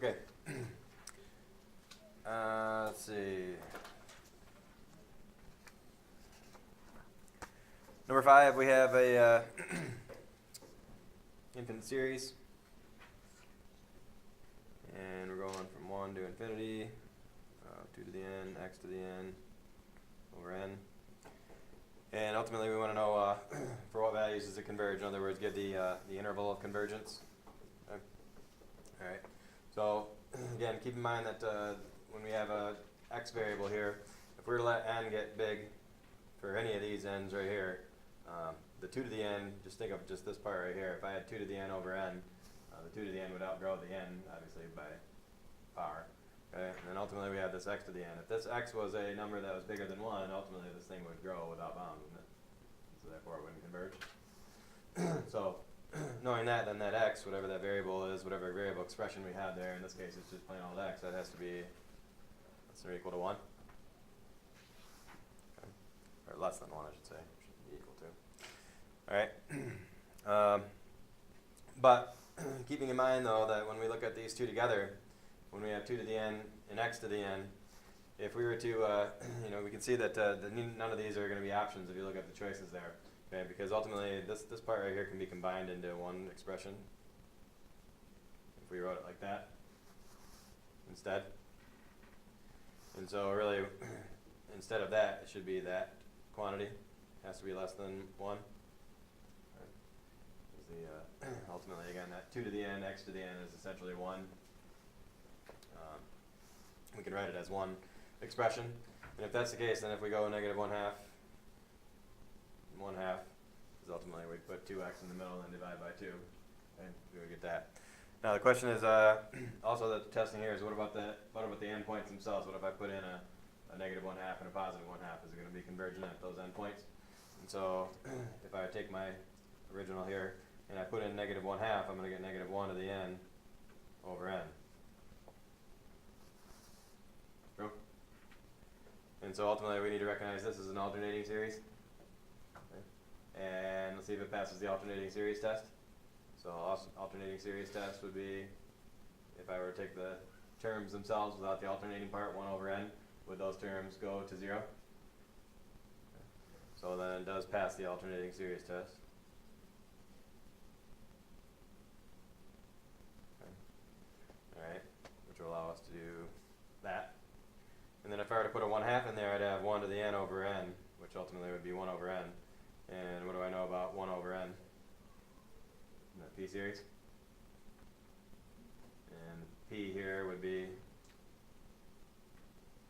Okay. Let's see. Number 5, we have a infinite series. And we're going from 1 to infinity, 2 to the n, x to the n, over n. And ultimately we want to know for what values does it converge. In other words, give the interval of convergence. Okay. All right. So again, keep in mind that when we have a x variable here, if we were to let n get big for any of these n's right here, the 2 to the n, just think of just this part right here. If I had 2 to the n over n, the 2 to the n would outgrow the n, obviously, by far. Okay? And then ultimately we have this x to the n. If this x was a number that was bigger than 1, ultimately this thing would grow without bounds, wouldn't it? So therefore it wouldn't converge. So knowing that, then that x, whatever that variable is, whatever variable expression we have there, in this case it's just plain old x, that has to be less than or equal to 1. Okay. Or less than 1, I should say. Should be equal to. Alright. But keeping in mind, though, that when we look at these two together, when we have 2 to the n and x to the n, if we were to, we can see that none of these are going to be options if you look at the choices there. Okay, because ultimately this part right here can be combined into one expression. If we wrote it like that instead. And so really, instead of that, it should be that quantity. It has to be less than 1. Ultimately, again, that 2 to the n, x to the n is essentially 1. We can write it as one expression. And if that's the case, then if we go negative 1/2, 1/2 is ultimately we put 2x in the middle and then divide by 2. And we would get that. Now the question is also that the testing here is what about the endpoints themselves? What if I put in a negative 1/2 and a positive 1/2? Is it going to be convergent at those endpoints? And so if I take my original here and I put in negative 1/2, I'm going to get negative 1 to the n over n. True? And so ultimately we need to recognize this as an alternating series. Okay. And let's see if it passes the alternating series test. So alternating series test would be, if I were to take the terms themselves without the alternating part, 1 over n, would those terms go to 0? Okay. So then it does pass the alternating series test. Alright, which will allow us to do that. And then if I were to put a 1/2 in there, I'd have 1 to the n over n, which ultimately would be 1 over n. And what do I know about 1 over n? In the p series. And p here would be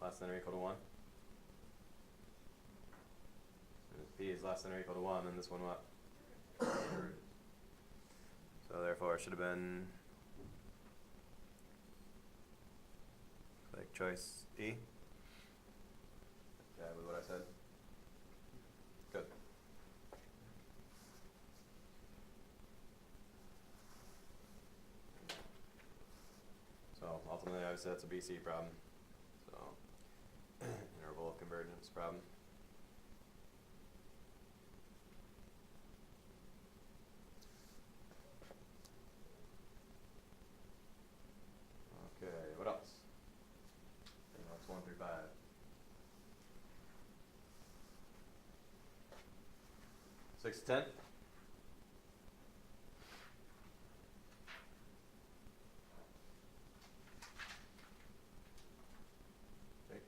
less than or equal to 1. And if p is less than or equal to 1, then this one what? So therefore it should have been like choice E. Yeah, with what I said. Good. So ultimately, obviously, that's a BC problem. So interval of convergence problem. Okay, what else? That's 1 through 5. 6 to 10. Okay.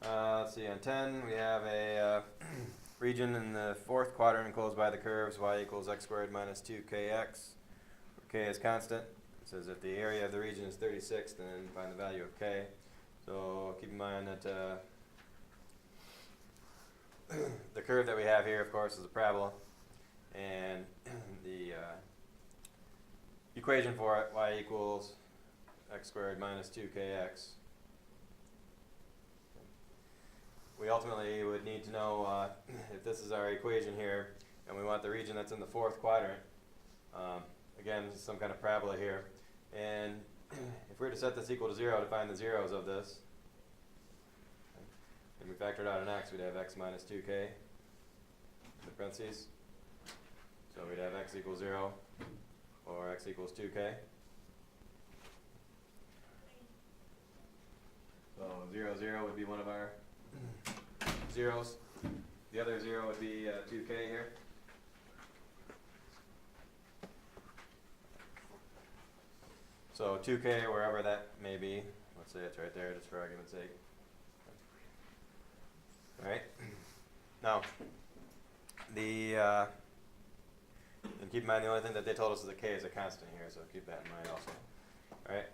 Let's see, on 10 we have a region in the 4th quadrant enclosed by the curves y equals x squared minus 2kx, where k is constant. It says if the area of the region is 36, then find the value of k. So keep in mind that the curve that we have here, of course, is a parabola, and the equation for it, y equals x squared minus 2kx. We ultimately would need to know if this is our equation here, and we want the region that's in the 4th quadrant. Again, this is some kind of parabola here, and if we were to set this equal to 0 to find the zeros of this, and we factored out an x, we'd have x minus 2k in the parentheses. So we'd have x equals 0, or x equals 2k. So 0, 0 would be one of our zeros. The other 0 would be 2k here. So 2k, wherever that may be, let's say it's right there just for argument's sake. Alright, now, and keep in mind the only thing that they told us is that k is a constant here, so keep that in mind also. Alright,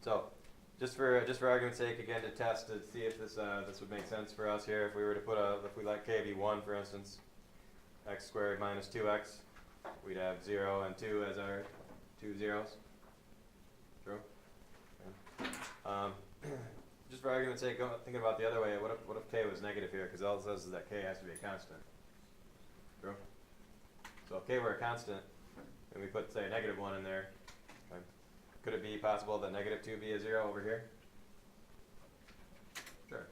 so just for argument's sake, again to test to see if this would make sense for us here, if we were to put if we let k be 1 for instance, x squared minus 2x, we'd have 0 and 2 as our two zeros. True? Okay. Just for argument's sake, thinking about the other way, what if k was negative here? Because all it says is that k has to be a constant. True? So if k were a constant, and we put, say, a negative 1 in there, okay, could it be possible that negative 2 be a 0 over here? Sure.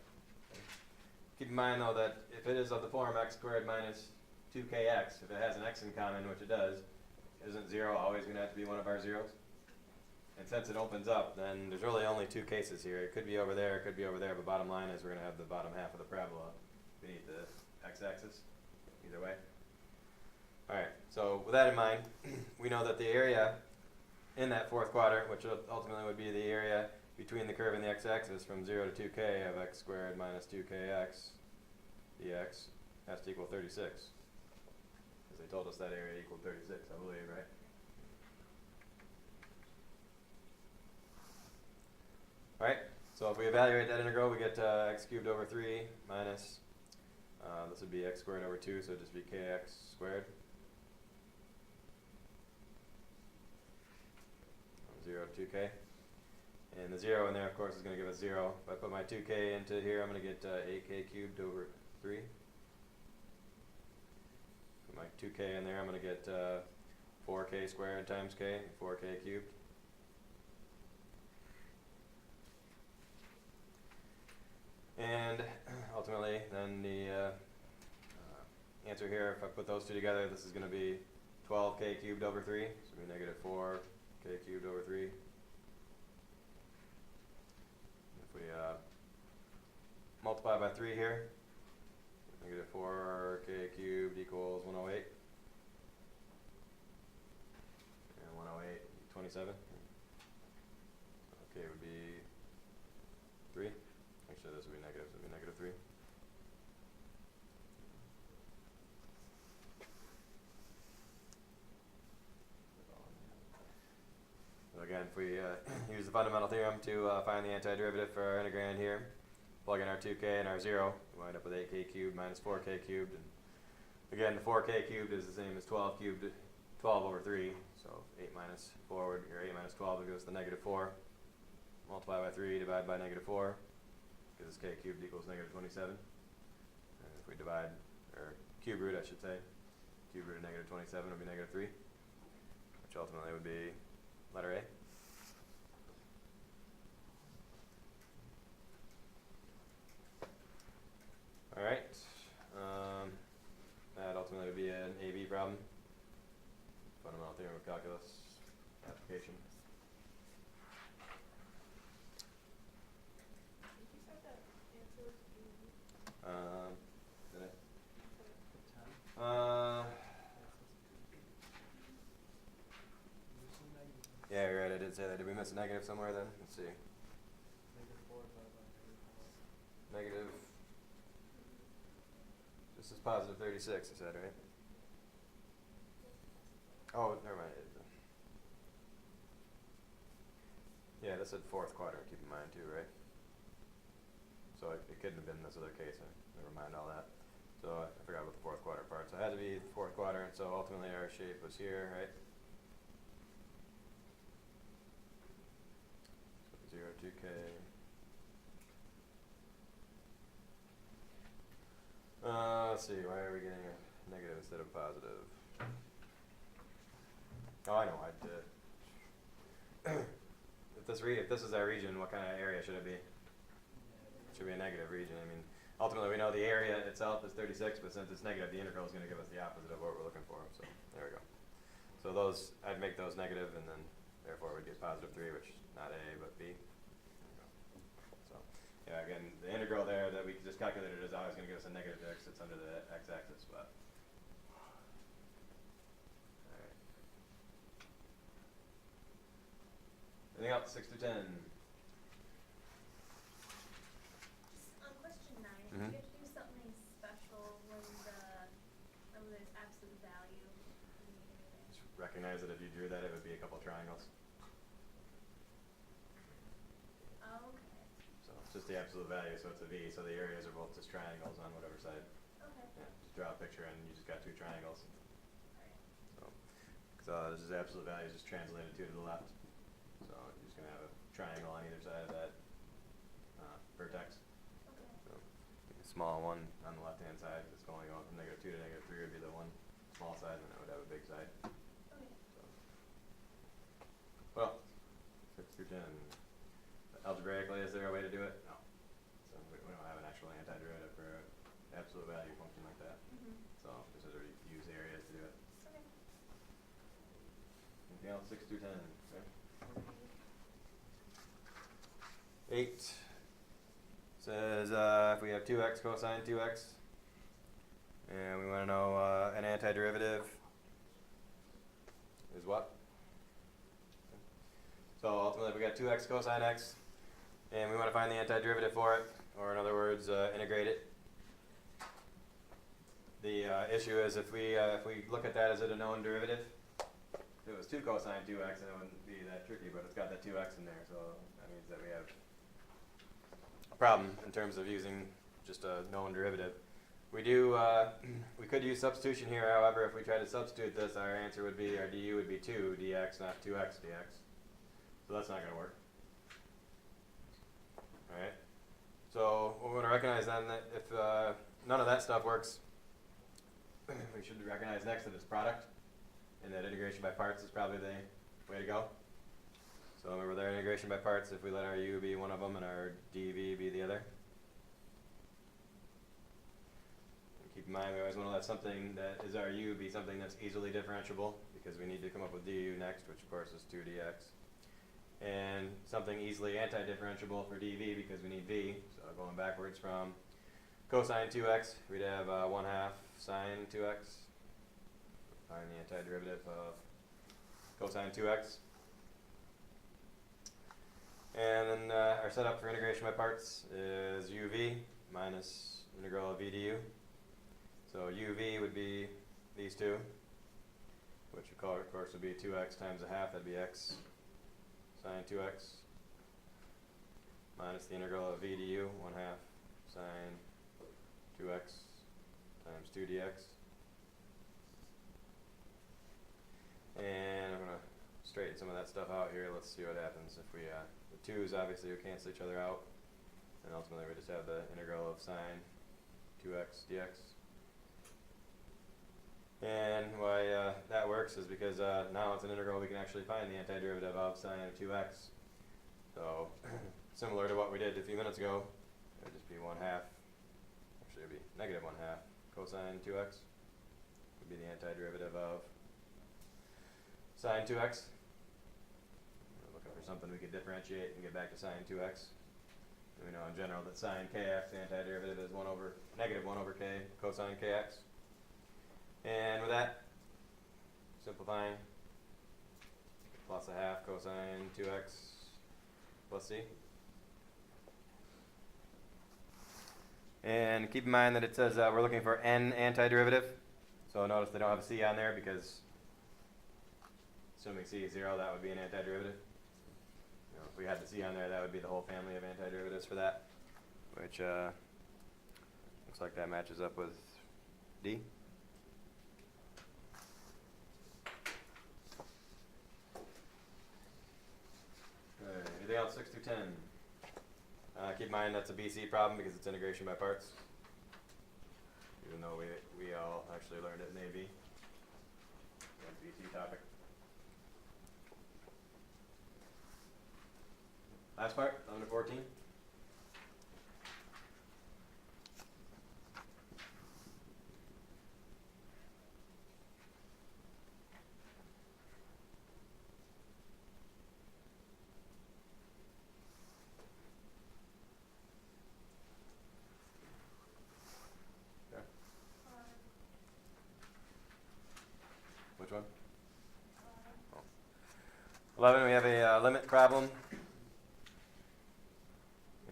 Okay. Keep in mind, though, that if it is of the form x squared minus 2kx, if it has an x in common, which it does, isn't 0 always going to have to be one of our zeros? And since it opens up, then there's really only two cases here. It could be over there, it could be over there, but bottom line is we're going to have the bottom half of the parabola beneath the x-axis, either way. Alright, so with that in mind, we know that the area in that fourth quadrant, which ultimately would be the area between the curve and the x-axis from 0 to 2k of x squared minus 2kx dx has to equal 36. Because they told us that area equaled 36, I believe, right? Alright, so if we evaluate that integral, we get x cubed over 3 minus, this would be x squared over 2, so it'd just be kx squared. 0 to 2k. And the 0 in there, of course, is going to give us 0. If I put my 2k into here, I'm going to get 8k cubed over 3. Put my 2k in there, I'm going to get 4k squared times k, 4k cubed. And ultimately, then the answer here, if I put those two together, this is going to be 12k cubed over 3. So it'll be negative 4k cubed over 3. If we multiply by 3 here, negative 4k cubed equals 108. And 108, 27. Okay, would be 3. Actually, this would be negative, so it would be negative 3. So again, if we use the fundamental theorem to find the antiderivative for our integrand here, plug in our 2k and our 0, we wind up with 8k cubed minus 4k cubed. And again, the 4k cubed is the same as 12 cubed, 12 over 3. So 8 minus 4, or 8 minus 12 would give us the negative 4. Multiply by 3, divide by negative 4. Because k cubed equals negative 27. And if we divide, or cube root I should say, cube root of negative 27 would be negative 3, which ultimately would be letter A. Alright, that ultimately would be an AB problem. Fundamental theorem of calculus application. Did I? Yeah, you're right, I did say that. Did we miss a negative somewhere then? Let's see. Negative. This is positive 36, I said, right? Oh, never mind. Yeah, this said fourth quadrant, keep in mind too, right? So it couldn't have been this other case. Never mind all that. So I forgot about the fourth quadrant part. So it had to be the fourth quadrant. So ultimately our shape was here, right? So 0, 2k. Let's see. Why are we getting a negative instead of positive? Oh, I know. If this is our region, what kind of area should it be? It should be a negative region. I mean, ultimately we know the area itself is 36, but since it's negative, the integral is going to give us the opposite of what we're looking for. So there we go. So So those, I'd make those negative, and then therefore we'd get positive 3, which is not A, but B. So, yeah, again, the integral there that we just calculated is always going to give us a negative x. It's under the x-axis, but. Alright. Anything else, 6 through 10? On question 9, if Mhm. you have to do something special when there's absolute value. Just recognize that if you drew that, it would be a couple triangles. Oh, okay. So it's just the absolute value, so it's a V, so the areas are both just triangles on whatever side. Okay. Yeah, just draw a picture and you just got 2 triangles. Alright. So this is absolute value, just translated 2 to the left. So you're just going to have a triangle on either side of that vertex. Okay. So a small one on the left-hand side that's going from -2 to -3 would be the one small side, and then it would have a big side. Okay. So, well, 6 through 10. Algebraically, is there a way to do it? No. So we don't have an actual antiderivative for an absolute value function like that. Mhm. So this is where you use areas to do it. Okay. Anything else? 6 through 10. Okay. 8 says if we have 2x cosine 2x, and we want to know an antiderivative is what? So ultimately, if we got 2x cosine x, and we want to find the antiderivative for it, or in other words, integrate it. The issue is if we look at that as a known derivative, if it was 2 cosine 2x, then it wouldn't be that tricky, but it's got that 2x in there, so that means that we have a problem in terms of using just a known derivative. We could use substitution here, however, if we try to substitute this, our answer would be, our du would be 2 dx, not 2x dx. So that's not going to work. Alright, so we're going to recognize then that if none of that stuff works, we should recognize next that it's product, and that integration by parts is probably the way to go. So remember their integration by parts, if we let our u be one of them and our dv be the other. And keep in mind we always want to let something that is our u be something that's easily differentiable, because we need to come up with du next, which of course is 2 dx. And something easily anti-differentiable for dv because we need v. So going backwards from cosine 2x, we'd have 1/2 sine 2x. Find the antiderivative of cosine 2x. And then our setup for integration by parts is uv minus integral of v du. So uv would be these two, which of course would be 2x times 1/2, that'd be x sine 2x, minus the integral of v du, 1/2 sine 2x times 2 dx. And I'm going to straighten some of that stuff out here. Let's see what happens if we, the 2's obviously would cancel each other out, and ultimately we just have the integral of sine 2x dx. And why that works is because now it's an integral, we can actually find the antiderivative of sine of 2x. So similar to what we did a few minutes ago, it would just be 1/2, actually it would be negative 1/2 cosine 2x would be the antiderivative of sine 2x. We're looking for something we could differentiate and get back to sine 2x. And we know in general that sine kx, the antiderivative is negative 1 over k cosine kx. And with that, simplifying, plus 1/2 cosine 2x plus c. And keep in mind that it says we're looking for n antiderivative. So notice they don't have a c on there because assuming c is 0, that would be an antiderivative. You know, if we had the c on there, that would be the whole family of antiderivatives for that, which looks like that matches up with D. Anything else, 6 through 10? Keep in mind that's a BC problem because it's integration by parts, even though we all actually learned it in AB. BC topic. Last part, 11 to 14. 11, we have a limit problem.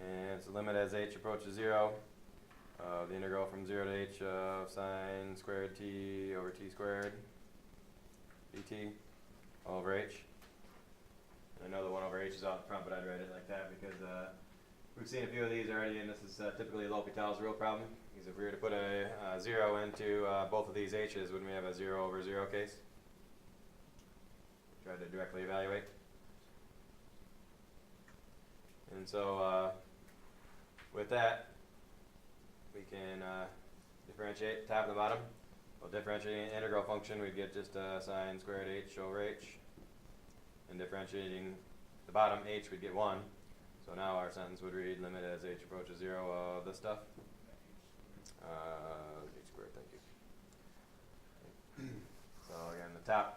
And it's a limit as h approaches 0. The integral from 0 to h of sine squared t over t squared dt all over h. And I know the 1 over h is out front, but I'd write it like that because we've seen a few of these already, and this is typically L'Hopital's rule problem. Because if we were to put a 0 into both of these h's, wouldn't we have a 0 over 0 case? Try to directly evaluate. And so with that, we can differentiate top and the bottom. Well, differentiating an integral function, we'd get just sine squared h over h. And differentiating the bottom h, we'd get 1. So now our sentence would read limit as h approaches 0 of this stuff. H squared, thank you. So again, the top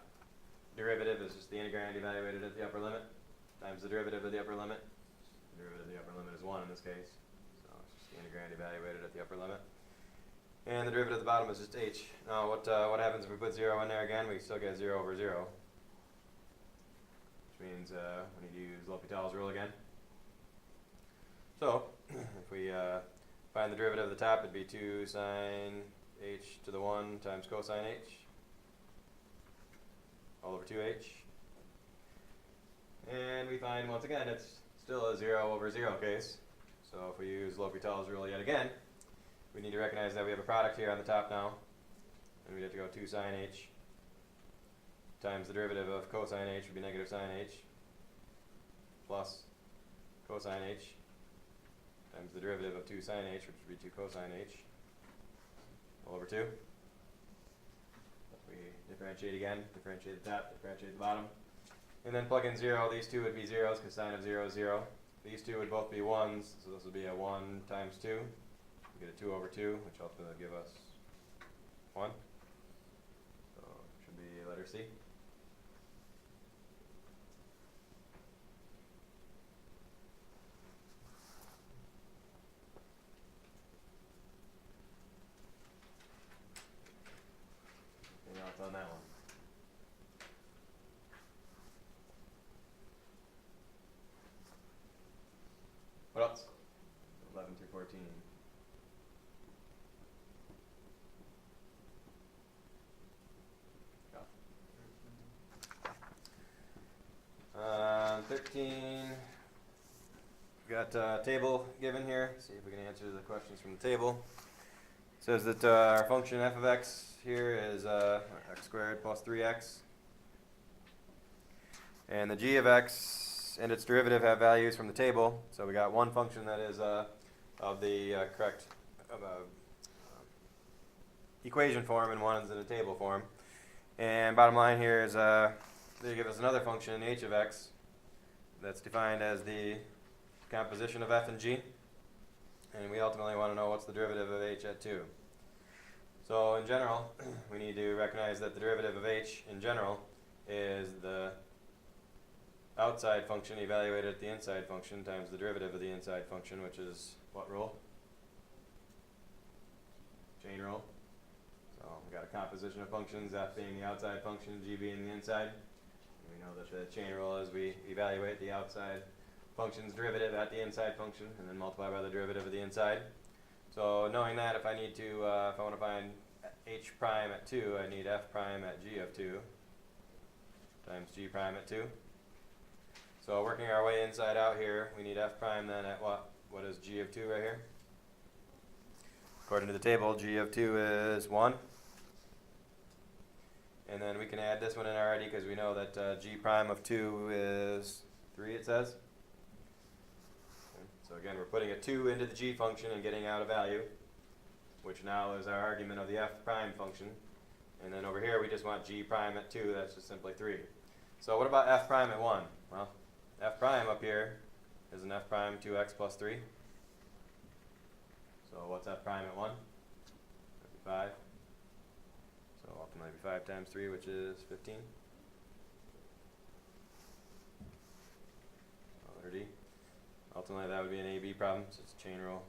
derivative is just the integrand evaluated at the upper limit times the derivative of the upper limit. The derivative of the upper limit is 1 in this case. So it's just the integrand evaluated at the upper limit. And the derivative of the bottom is just h. Now what happens if we put 0 in there again? We still get 0 over 0. Which means we need to use L'Hopital's rule again. So if we find the derivative of the top, it'd be 2 sine h to the 1 times cosine h all over 2h. And we find, once again, it's still a 0 over 0 case. So if we use L'Hopital's rule yet again, we need to recognize that we have a product here on the top now. And we have to go 2 sine h times the derivative of cosine h would be negative sine h plus cosine h times the derivative of 2 sine h, which would be 2 cosine h all over 2. We differentiate again, differentiate the top, differentiate the bottom. And then plug in 0. These two would be zeros because sine of 0 is 0. These two would both be 1s, so this would be a 1 times 2. We get a 2 over 2, which ultimately would give us 1. So it should be letter C. Anything else on that one? What else? 11 through 14. Yeah. 13. We've got a table given here. See if we can answer the questions from the table. It says that our function f of x here is x squared plus 3x. And the g of x and its derivative have values from the table. So we got one function that is of the correct equation form, and one is in a table form. And bottom line here is they give us another function, h of x, that's defined as the composition of f and g. And we ultimately want to know what's the derivative of h at 2. So in general, we need to recognize that the derivative of h in general is the outside function evaluated at the inside function times the derivative of the inside function, which is what rule? Chain rule. So we've got a composition of functions, f being the outside function, g being the inside. And we know that the chain rule is we evaluate the outside function's derivative at the inside function and then multiply by the derivative of the inside. So knowing that, if I need to, if I want to find h prime at 2, I need f prime at g of 2 times g prime at 2. So working our way inside out here, we need f prime then at what? What is g of 2 right here? According to the table, g of 2 is 1. And then we can add this one in already because we know that g prime of 2 is 3, it says. Okay. So again, we're putting a 2 into the g function and getting out a value, which now is our argument of the f prime function. And then over here, we just want g prime at 2. That's just simply 3. So what about f prime at 1? Well, f prime up here is an f prime 2x plus 3. So what's f prime at 1? That'd be 5. So ultimately it'd be 5 times 3, which is 15. Letter D. Ultimately that would be an AB problem, so it's a chain rule.